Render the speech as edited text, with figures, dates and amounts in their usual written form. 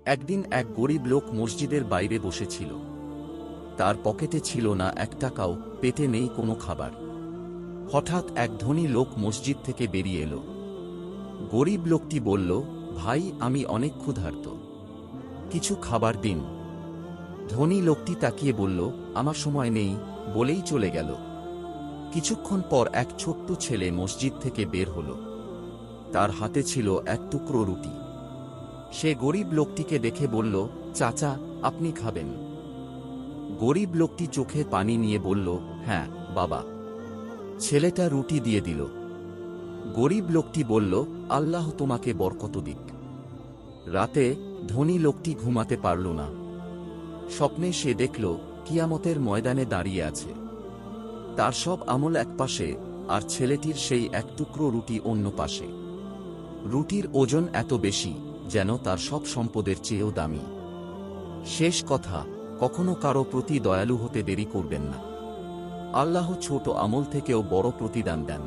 একদিন এক গরিব লোক মসজিদের বাইরে বসেছিল। তার পকেটে ছিল না এক টাকাও, পেটে নেই কোনো খাবার। হঠাৎ এক ধনী লোক মসজিদ থেকে বেরিয়ে এলো। গরিব লোকটি বলল, ভাই, আমি অনেক ক্ষুধার্ত, কিছু খাবার দিন। ধনী লোকটি তাকিয়ে বলল, আমার সময় নেই, বলেই চলে গেল। কিছুক্ষণ পর এক ছোট্ট ছেলে মসজিদ থেকে বের হল। তার হাতে ছিল এক টুকরো রুটি। সে গরিব লোকটিকে দেখে বলল, চাচা, আপনি খাবেন? গরিব লোকটি চোখে পানি নিয়ে বলল, হ্যাঁ বাবা। ছেলেটা রুটি দিয়ে দিল। গরিব লোকটি বলল, আল্লাহ তোমাকে বরকত দিক। রাতে ধনী লোকটি ঘুমাতে পারল না। স্বপ্নে সে দেখল কিয়ামতের ময়দানে দাঁড়িয়ে আছে। তার সব আমল এক পাশে, আর ছেলেটির সেই এক টুকরো রুটি অন্য পাশে। রুটির ওজন এত বেশি যেন তার সব সম্পদের চেয়েও দামি। শেষ কথা, কখনো কারো প্রতি দয়ালু হতে দেরি করবেন না। আল্লাহ ছোট আমল থেকেও বড় প্রতিদান দেন।